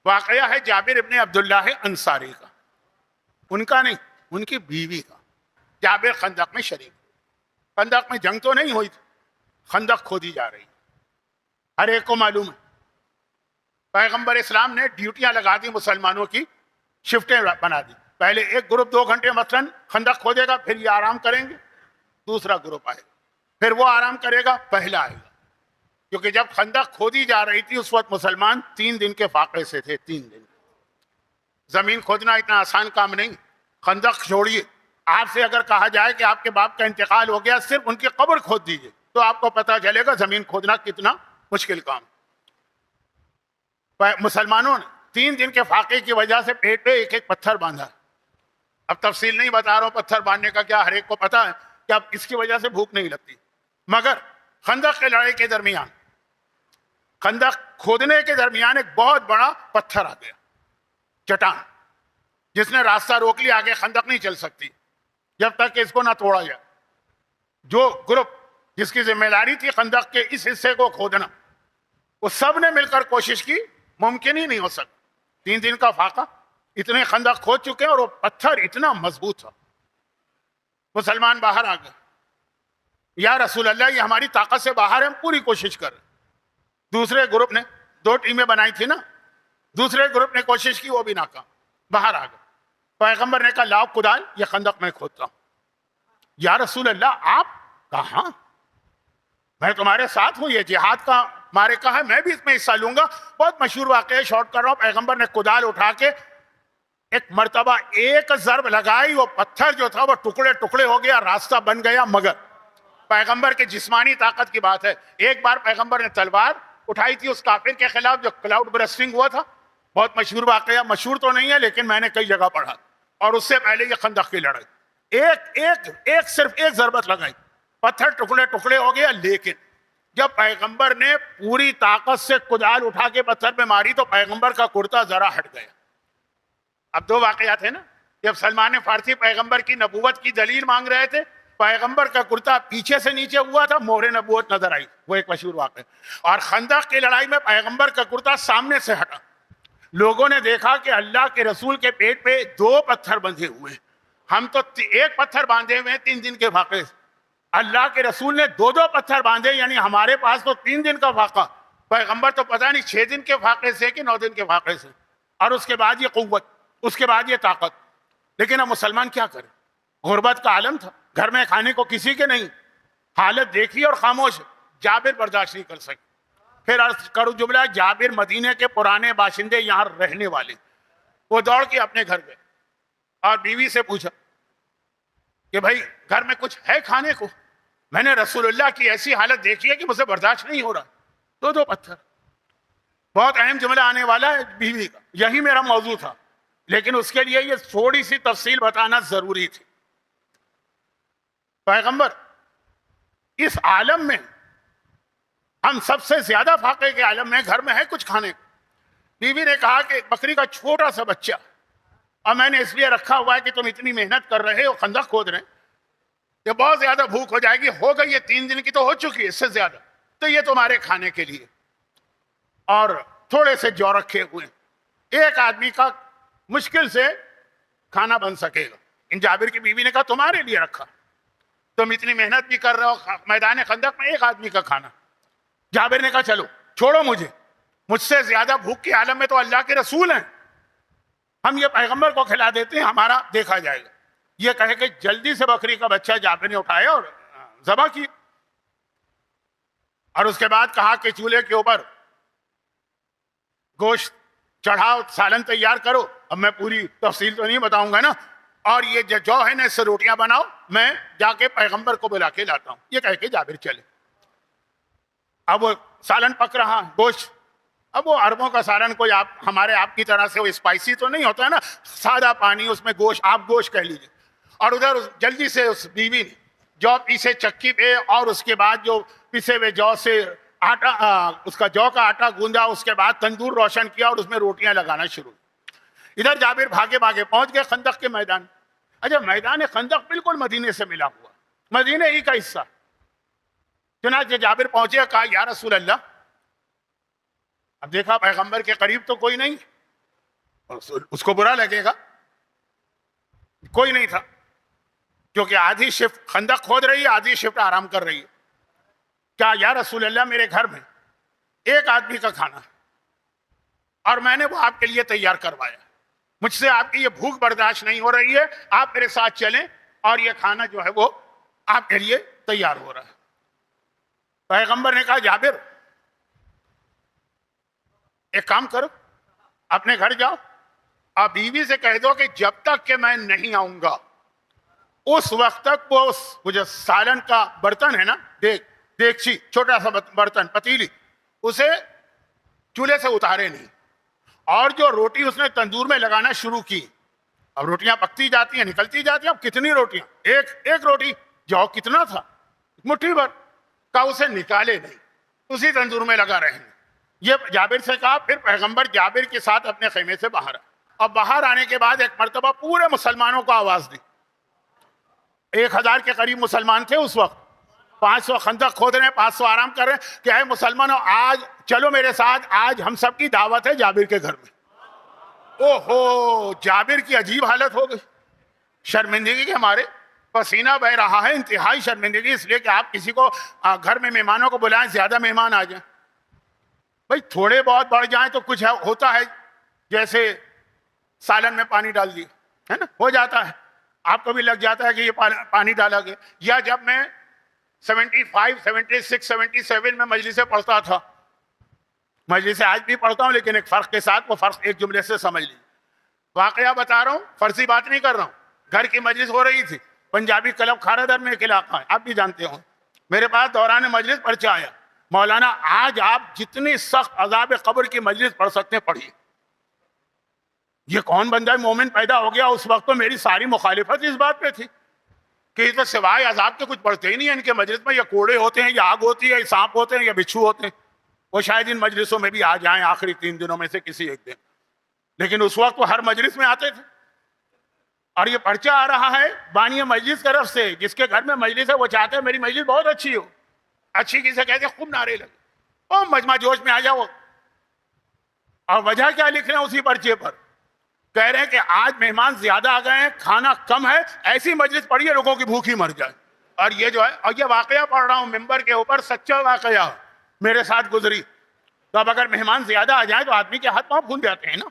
واقعہ ہے جابر ابن عبداللہ انصاری کا، ان کا نہیں، ان کی بیوی کا۔ جابر خندق میں شریک، خندق میں جنگ تو نہیں ہوئی تھی، خندق کھودی جا رہی، ہر ایک کو معلوم ہے۔ پیغمبر اسلام نے ڈیوٹیاں لگا دی، مسلمانوں کی شفٹیں بنا دی، پہلے ایک گروپ 2 گھنٹے مثلاً خندق کھودے گا، پھر یہ آرام کریں گے، دوسرا گروپ آئے گا، پھر وہ آرام کرے گا، پہلا آئے گا۔ کیونکہ جب خندق کھودی جا رہی تھی اس وقت مسلمان 3 دن کے فاقے سے تھے، 3 دن۔ زمین کھودنا اتنا آسان کام نہیں، خندق چھوڑیے، آپ سے اگر کہا جائے کہ آپ کے باپ کا انتقال ہو گیا، صرف ان کی قبر کھود دیجیے تو آپ کو پتہ چلے گا زمین کھودنا کتنا مشکل کام۔ مسلمانوں نے 3 دن کے فاقے کی وجہ سے پیٹ پہ ایک ایک پتھر باندھا۔ اب تفصیل نہیں بتا رہا ہوں پتھر باندھنے کا، کیا ہر ایک کو پتا ہے کہ اب اس کی وجہ سے بھوک نہیں لگتی، مگر خندق کے لڑائی کے درمیان، خندق کھودنے کے درمیان ایک بہت بڑا پتھر آ گیا، چٹان، جس نے راستہ روک لیا، آگے خندق نہیں چل سکتی جب تک کہ اس کو نہ توڑا جائے۔ جو گروپ جس کی ذمہ داری تھی خندق کے اس حصے کو کھودنا، وہ سب نے مل کر کوشش کی، ممکن ہی نہیں ہو سکتا۔ 3 دن کا فاقہ، اتنے خندق کھود چکے ہیں اور وہ پتھر اتنا مضبوط تھا۔ مسلمان باہر آ گئے، یا رسول اللہ یہ ہماری طاقت سے باہر ہے، ہم پوری کوشش کر رہے ہیں۔ دوسرے گروپ نے 2 ٹیمیں بنائی تھی نا، دوسرے گروپ نے کوشش کی، وہ بھی ناکام، باہر آ گئے۔ پیغمبر نے کہا لاؤ کدال، یہ خندق میں کھودتا ہوں۔ یا رسول اللہ آپ کہاں؟ میں تمہارے ساتھ ہوں، یہ جہاد کا معرکہ ہے، میں بھی اس میں حصہ لوں گا۔ بہت مشہور واقعہ ہے، شارٹ کر رہا ہوں۔ پیغمبر نے کدال اٹھا کے ایک مرتبہ ایک ضرب لگائی، وہ پتھر جو تھا وہ ٹکڑے ٹکڑے ہو گیا، راستہ بن گیا۔ مگر پیغمبر کے جسمانی طاقت کی بات ہے، ایک بار پیغمبر نے تلوار اٹھائی تھی اس کافر کے خلاف جو کلاؤڈ برسٹنگ ہوا تھا، بہت مشہور واقعہ، مشہور تو نہیں ہے لیکن میں نے کئی جگہ پڑھا، اور اس سے پہلے یہ خندق کی لڑائی، صرف ایک ضربت لگائی، پتھر ٹکڑے ٹکڑے ہو گیا۔ لیکن جب پیغمبر نے پوری طاقت سے کدال اٹھا کے پتھر پہ ماری تو پیغمبر کا کرتا ذرا ہٹ گیا۔ اب 2 واقعات ہیں نا، جب سلمان فارسی پیغمبر کی نبوت کی دلیل مانگ رہے تھے، پیغمبر کا کرتا پیچھے سے نیچے ہوا تھا، مہر نبوت نظر آئی، وہ ایک مشہور واقعہ۔ اور خندق کی لڑائی میں پیغمبر کا کرتا سامنے سے ہٹا، لوگوں نے دیکھا کہ اللہ کے رسول کے پیٹ پہ 2 پتھر بندھے ہوئے ہیں، ہم تو 1 پتھر باندھے ہوئے ہیں 3 دن کے فاقے سے، اللہ کے رسول نے 2 پتھر باندھے، یعنی ہمارے پاس تو 3 دن کا فاقہ، پیغمبر تو پتہ نہیں 6 دن کے فاقے سے کہ 9 دن کے فاقے سے، اور اس کے بعد یہ قوت، اس کے بعد یہ طاقت۔ لیکن اب مسلمان کیا کرے، غربت کا عالم تھا، گھر میں کھانے کو کسی کے نہیں، حالت دیکھی اور خاموش۔ جابر برداشت نہیں کر سکے، پھر عرض کرو جملہ، جابر مدینے کے پرانے باشندے، یہاں رہنے والے، وہ دوڑ کے اپنے گھر گئے اور بیوی سے پوچھا کہ بھائی گھر میں کچھ ہے کھانے کو؟ میں نے رسول اللہ کی ایسی حالت دیکھی ہے کہ مجھے برداشت نہیں ہو رہا، 2 پتھر۔ بہت اہم جملہ آنے والا ہے بیوی کا، یہی میرا موضوع تھا، لیکن اس کے لیے یہ تھوڑی سی تفصیل بتانا ضروری تھی۔ پیغمبر اس عالم میں، ہم سب سے زیادہ فاقے کے عالم میں، گھر میں ہے کچھ کھانے کو؟ بیوی نے کہا کہ بکری کا چھوٹا سا بچہ، اور میں نے اس لیے رکھا ہوا ہے کہ تم اتنی محنت کر رہے ہو، خندق کھود رہے ہیں، یہ بہت زیادہ بھوک ہو جائے گی، ہو گئی یہ 3 دن کی تو ہو چکی ہے، اس سے زیادہ، تو یہ تمہارے کھانے کے لیے، اور تھوڑے سے جو رکھے ہوئے، ایک آدمی کا مشکل سے کھانا بن سکے گا۔ ان جابر کی بیوی نے کہا تمہارے لیے رکھا، تم اتنی محنت بھی کر رہے ہو، میدان خندق میں ایک آدمی کا کھانا۔ جابر نے کہا چلو چھوڑو مجھ سے زیادہ بھوک کے عالم میں تو اللہ کے رسول ہیں، ہم یہ پیغمبر کو کھلا دیتے ہیں، ہمارا دیکھا جائے گا۔ یہ کہے کہ جلدی سے بکری کا بچہ جابر نے اٹھایا اور ذبح کی، اور اس کے بعد کہا کہ چولہے کے اوپر گوشت چڑھاؤ، سالن تیار کرو، اب میں پوری تفصیل تو نہیں بتاؤں گا نا، اور یہ جو ہے نا اس سے روٹیاں بناؤ، میں جا کے پیغمبر کو بلا کے لاتا ہوں۔ یہ کہہ کے جابر چلے۔ اب وہ سالن پک رہا، گوشت، اب وہ عربوں کا سالن کوئی ہمارے آپ کی طرح سے وہ اسپائسی تو نہیں ہوتا ہے نا، سادہ پانی، اس میں گوشت، آپ گوشت کہہ لیجیے۔ اور ادھر جلدی سے اس بیوی نے جو پیسے چکی پہ، اور اس کے بعد جو پیسے ہوئے جو سے آٹا، اس کا جو کا آٹا گوندا، اس کے بعد تندور روشن کیا اور اس میں روٹیاں لگانا شروع۔ ادھر جابر بھاگے بھاگے پہنچ گئے خندق کے میدان۔ اچھا، میدان خندق بالکل مدینے سے ملا ہوا، مدینے ہی کا حصہ۔ چنانچہ جابر پہنچے، کہا یا رسول اللہ، اب دیکھا پیغمبر کے قریب تو کوئی نہیں، اس کو برا لگے گا؟ کوئی نہیں تھا، کیونکہ آدھی شفٹ خندق کھود رہی ہے، آدھی شفٹ آرام کر رہی ہے. کیا یا رسول اللہ میرے گھر میں ایک آدمی کا کھانا اور میں نے وہ آپ کے لیے تیار کروایا، مجھ سے آپ کی یہ بھوک برداشت نہیں ہو رہی ہے، آپ میرے ساتھ چلیں اور یہ کھانا جو ہے وہ آپ کے لیے تیار ہو رہا ہے. پیغمبر نے کہا جابر ایک کام کرو، اپنے گھر جاؤ اور بیوی سے کہہ دو کہ جب تک کہ میں نہیں آؤں گا اس وقت تک وہ جو سالن کا برتن ہے نا، دیگچی، چھوٹا سا برتن، پتیلی، اسے چولہے سے اتارے نہیں، اور جو روٹی اس نے تندور میں لگانا شروع کی. اب روٹیاں پکتی جاتی ہیں، نکلتی جاتی ہیں، اب کتنی روٹیاں، ایک روٹی جو کتنا تھا، مٹھی بھر کا، اسے نکالے نہیں، اسی تندور میں لگا رہے. یہ جابر سے کہا. پھر پیغمبر جابر کے ساتھ اپنے خیمے سے باہر آئے، اور باہر آنے کے بعد ایک مرتبہ پورے مسلمانوں کو آواز دی. 1000 کے قریب مسلمان تھے اس وقت، 500 خندق کھود رہے ہیں، 500 آرام کر رہے ہیں کہ اے مسلمانوں آج چلو میرے ساتھ، آج ہم سب کی دعوت ہے جابر کے گھر میں. اوہو، جابر کی عجیب حالت ہو گئی، شرمندگی کے ہمارے پسینہ بہ رہا ہے، انتہائی شرمندگی، اس لیے کہ آپ کسی کو گھر میں مہمانوں کو بلائیں، زیادہ مہمان آ جائیں، بھائی تھوڑے بہت بڑھ جائیں تو کچھ ہوتا ہے، جیسے سالن میں پانی ڈال دی ہے نا، ہو جاتا ہے، آپ کو بھی لگ جاتا ہے کہ یہ پانی ڈالا گیا. یا جب میں 75 76 77 میں مجلسیں پڑھتا تھا، مجلسیں آج بھی پڑھتا ہوں لیکن ایک فرق کے ساتھ، وہ فرق ایک جملے سے سمجھ لی. واقعہ بتا رہا ہوں، فرضی بات نہیں کر رہا ہوں. گھر کی مجلس ہو رہی تھی، پنجابی کلب کھارا در میں ایک علاقہ ہے، آپ بھی جانتے ہوں. میرے پاس دوران مجلس پرچہ آیا، مولانا آج آپ جتنی سخت عذاب قبر کی مجلس پڑھ سکتے ہیں پڑھیے. یہ کون بندہ مومن پیدا ہو گیا؟ اس وقت تو میری ساری مخالفت اس بات پہ تھی کہ یہ تو سوائے عذاب کے کچھ پڑھتے ہی نہیں ہیں ان کے مجلس میں. یا کوڑے ہوتے ہیں، یا آگ ہوتی ہے، یا سانپ ہوتے ہیں، یا بچھو ہوتے ہیں. وہ شاید ان مجلسوں میں بھی آ جائیں آخری 3 دنوں میں سے کسی ایک دن، لیکن اس وقت وہ ہر مجلس میں آتے تھے. اور یہ پرچہ آ رہا ہے بانی مجلس کی طرف سے، جس کے گھر میں مجلس ہے وہ چاہتے ہیں میری مجلس بہت اچھی ہو. اچھی کسے کہتے ہیں؟ خوب نعرے لگے، او مجمع جوش میں آ جاؤ. اور وجہ کیا لکھ رہے ہیں اسی پرچے پر؟ کہہ رہے ہیں کہ آج مہمان زیادہ آ گئے ہیں، کھانا کم ہے، ایسی مجلس پڑھیے لوگوں کی بھوک ہی مر جائے. اور یہ جو ہے، اور یہ واقعہ پڑھ رہا ہوں ممبر کے اوپر، سچا واقعہ میرے ساتھ گزری. تو اب اگر مہمان زیادہ آ جائیں تو آدمی کے ہاتھ پاؤں پھول جاتے ہیں نا.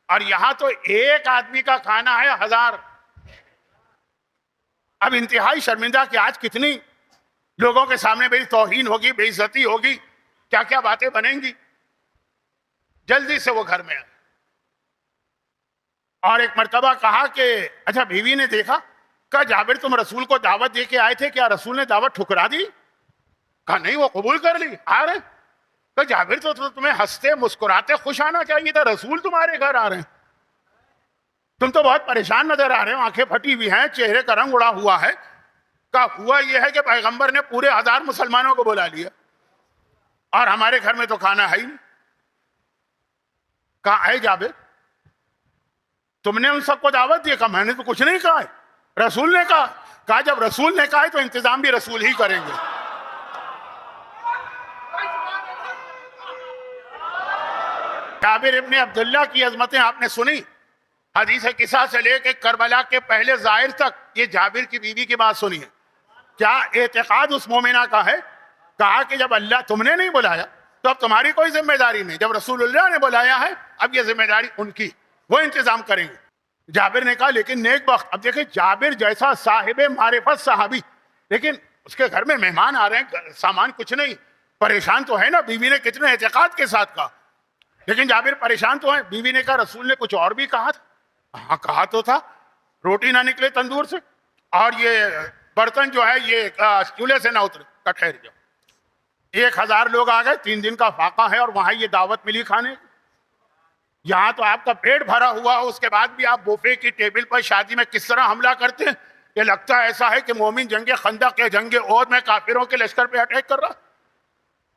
اور یہاں تو ایک آدمی کا کھانا ہے 1000. اب انتہائی شرمندہ کہ آج کتنی لوگوں کے سامنے میری توہین ہوگی، بے عزتی ہوگی، کیا کیا باتیں بنیں گی. جلدی سے وہ گھر میں آئے اور ایک مرتبہ کہا کہ اچھا بیوی نے دیکھا، کہا جابر تم رسول کو دعوت دے کے آئے تھے، کیا رسول نے دعوت ٹھکرا دی؟ کہا نہیں، وہ قبول کر لی. آ رہے کہ جابر تو تمہیں ہنستے مسکراتے خوش آنا چاہیے تھا، رسول تمہارے گھر آ رہے ہیں، تم تو بہت پریشان نظر آ رہے ہو، آنکھیں پھٹی ہوئی ہیں، چہرے کا رنگ اڑا ہوا ہے. کہا ہوا یہ ہے کہ پیغمبر نے پورے 1000 مسلمانوں کو بلا لیا اور ہمارے گھر میں تو کھانا ہے ہی نہیں. کہا اے جابر تم نے ان سب کو دعوت دی؟ کہا میں نے تو کچھ نہیں کہا ہے، رسول نے کہا. کہا جب رسول نے کہا ہے تو انتظام بھی رسول ہی کریں گے. جابر ابن عبداللہ کی عظمتیں آپ نے سنی، حدیث قصہ سے لے کے کربلا کے پہلے ظاہر تک یہ جابر کی بیوی کی بات سنی ہے. کیا اعتقاد اس مومنہ کا ہے؟ کہا کہ جب اللہ تم نے نہیں بلایا تو اب تمہاری کوئی ذمہ داری نہیں، جب رسول اللہ نے بلایا ہے اب یہ ذمہ داری ان کی، وہ انتظام کریں گے. جابر نے کہا لیکن نیک بخت. اب دیکھیں جابر جیسا صاحب معرفت صحابی، لیکن اس کے گھر میں مہمان آ رہے ہیں، سامان کچھ نہیں، پریشان تو ہے نا. بیوی نے کتنے اعتقاد کے ساتھ کہا، لیکن جابر پریشان تو ہیں. بیوی نے کہا رسول نے کچھ اور بھی کہا تھا؟ ہاں کہا تو تھا، روٹی نہ نکلے تندور سے اور یہ برتن جو ہے یہ چولہے سے نہ اترے. کا ٹھہر جاؤ، 1000 لوگ آ گئے، 3 دن کا فاقہ ہے اور وہاں یہ دعوت ملی کھانے. یہاں تو آپ کا پیٹ بھرا ہوا ہو، اس کے بعد بھی آپ بوفے کی ٹیبل پر شادی میں کس طرح حملہ کرتے ہیں. یہ لگتا ایسا ہے کہ مومن جنگ خندق یا جنگ عہد میں کافروں کے لشکر پہ اٹیک کر رہا،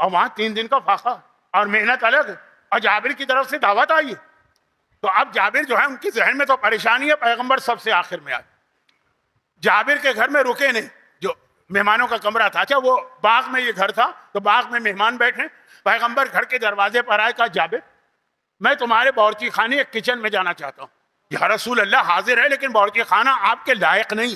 اور وہاں 3 دن کا فاقہ اور محنت الگ ہے، اور جابر کی طرف سے دعوت آئی. تو اب جابر جو ہے ان کی ذہن میں تو پریشانی ہے. پیغمبر سب سے آخر میں آئے، جابر کے گھر میں رکے نہیں، جو مہمانوں کا کمرہ تھا. اچھا وہ باغ میں یہ گھر تھا تو باغ میں مہمان بیٹھے، پیغمبر گھر کے دروازے پر آئے، کہا جابر میں تمہارے باورچی خانے ایک کچن میں جانا چاہتا ہوں. یا رسول اللہ حاضر ہے لیکن باورچی خانہ آپ کے لائق نہیں.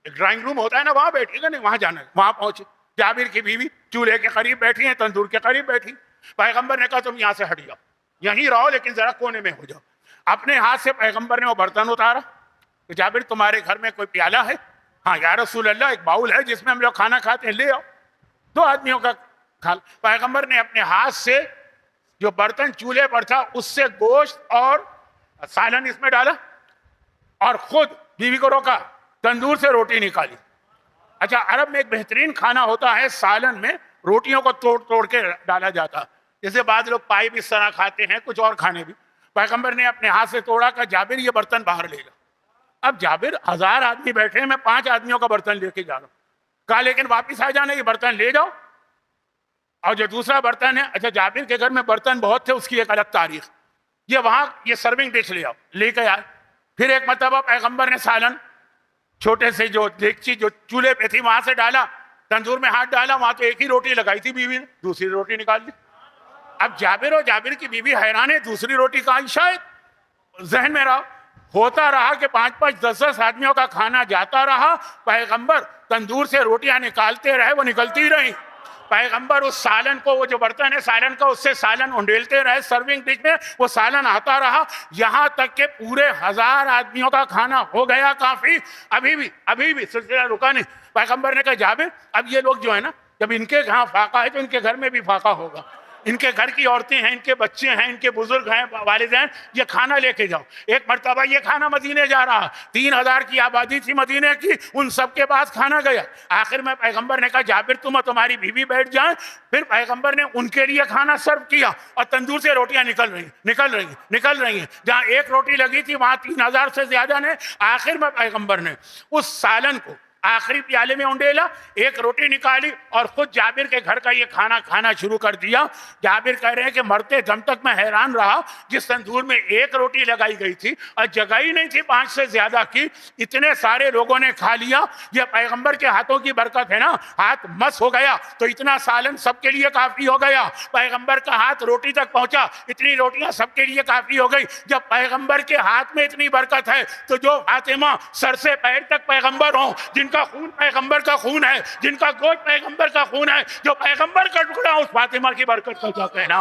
ایک ڈرائنگ روم ہوتا ہے نا, وہاں بیٹھے گا نہیں, وہاں جانا ہے. وہاں پہنچے, جابر کی بیوی چولہے کے قریب بیٹھی ہیں, تندور کے قریب بیٹھی. پیغمبر نے کہا تم یہاں سے ہٹ جاؤ, یہیں رہو لیکن ذرا کونے میں ہو جاؤ. اپنے ہاتھ سے پیغمبر نے وہ برتن اتارا. کہ جابر تمہارے گھر میں کوئی پیالہ ہے؟ ہاں یا رسول اللہ ایک باؤل ہے جس میں ہم لوگ کھانا کھاتے ہیں, لے آؤ. 2 آدمیوں کا کھا. پیغمبر نے اپنے ہاتھ سے جو برتن چولہے پر تھا اس سے گوشت اور سالن اس میں ڈالا اور خود بیوی کو روکا, تندور سے روٹی نکالی. اچھا, عرب میں ایک بہترین کھانا ہوتا ہے, سالن میں روٹیوں کو توڑ توڑ کے ڈالا جاتا. جیسے بعض لوگ پائی بھی اس طرح کھاتے ہیں, کچھ اور کھانے بھی. پیغمبر نے اپنے ہاتھ سے توڑا, کہ جابر یہ برتن باہر لے جا. اب جابر 1000 آدمی بیٹھے ہیں, میں 5 آدمیوں کا برتن لے کے جا رہا ہوں. کہا لیکن واپس آ جانا, یہ برتن لے جاؤ. اور جو دوسرا برتن ہے, اچھا جابر کے گھر میں برتن بہت تھے, اس کی ایک الگ تاریخ. یہ وہاں یہ سرونگ ڈش لے آؤ, لے کے آئے. پھر ایک مرتبہ پیغمبر نے سالن چھوٹے سے جو دیگچی جو چولہے پہ تھی وہاں سے ڈالا, تندور میں ہاتھ ڈالا, وہاں تو ایک ہی روٹی لگائی تھی بیوی نے, دوسری روٹی نکال دی. اب جابر اور جابر کی بیوی حیران ہے, دوسری روٹی کہاں؟ شاید ذہن میں رہا. ہوتا رہا کہ 5-5 10-10 آدمیوں کا کھانا جاتا رہا. پیغمبر تندور سے روٹیاں نکالتے رہے, وہ نکلتی رہی. پیغمبر اس سالن کو, وہ جو برتن ہے سالن کا, اس سے سالن انڈیلتے رہے سرونگ ڈش میں, وہ سالن آتا رہا یہاں تک کہ پورے 1000 آدمیوں کا کھانا ہو گیا کافی. ابھی بھی سلسلہ رکا نہیں. پیغمبر نے کہا جابر اب یہ لوگ جو ہے نا, جب ان کے یہاں فاقہ ہے تو ان کے گھر میں بھی فاقہ ہوگا. ان کے گھر کی عورتیں ہیں, ان کے بچے ہیں, ان کے بزرگ ہیں, والدین, یہ کھانا لے کے جاؤ. ایک مرتبہ یہ کھانا مدینے جا رہا, 3000 کی آبادی تھی مدینے کی, ان سب کے پاس کھانا گیا. آخر میں پیغمبر نے کہا جابر تم اور تمہاری بیوی بیٹھ جائیں. پھر پیغمبر نے ان کے لیے کھانا سرو کیا اور تندور سے روٹیاں نکل رہی ہیں. جہاں ایک روٹی لگی تھی وہاں 3000 سے زیادہ نے. آخر میں پیغمبر نے اس سالن کو آخری پیالے میں انڈیلا, ایک روٹی نکالی اور خود جابر کے گھر کا یہ کھانا کھانا شروع کر دیا. جابر کہہ رہے ہیں کہ مرتے دم تک میں حیران رہا, جس تندور میں ایک روٹی لگائی گئی تھی اور جگہ ہی نہیں تھی 5 سے زیادہ کی, اتنے سارے لوگوں نے کھا لیا. یہ پیغمبر کے ہاتھوں کی برکت ہے نا, ہاتھ مس ہو گیا تو اتنا سالن سب کے لیے کافی ہو گیا. پیغمبر کا ہاتھ روٹی تک پہنچا, اتنی روٹیاں سب کے لیے کافی ہو گئی. جب پیغمبر کے ہاتھ میں اتنی برکت ہے تو جو فاطمہ سر سے پیر تک پیغمبر ہوں, جن کا خون پیغمبر کا خون ہے, جن کا گوشت پیغمبر کا خون ہے, جو پیغمبر کا ٹکڑا, اس فاطمہ کی برکت کا کیا کہنا.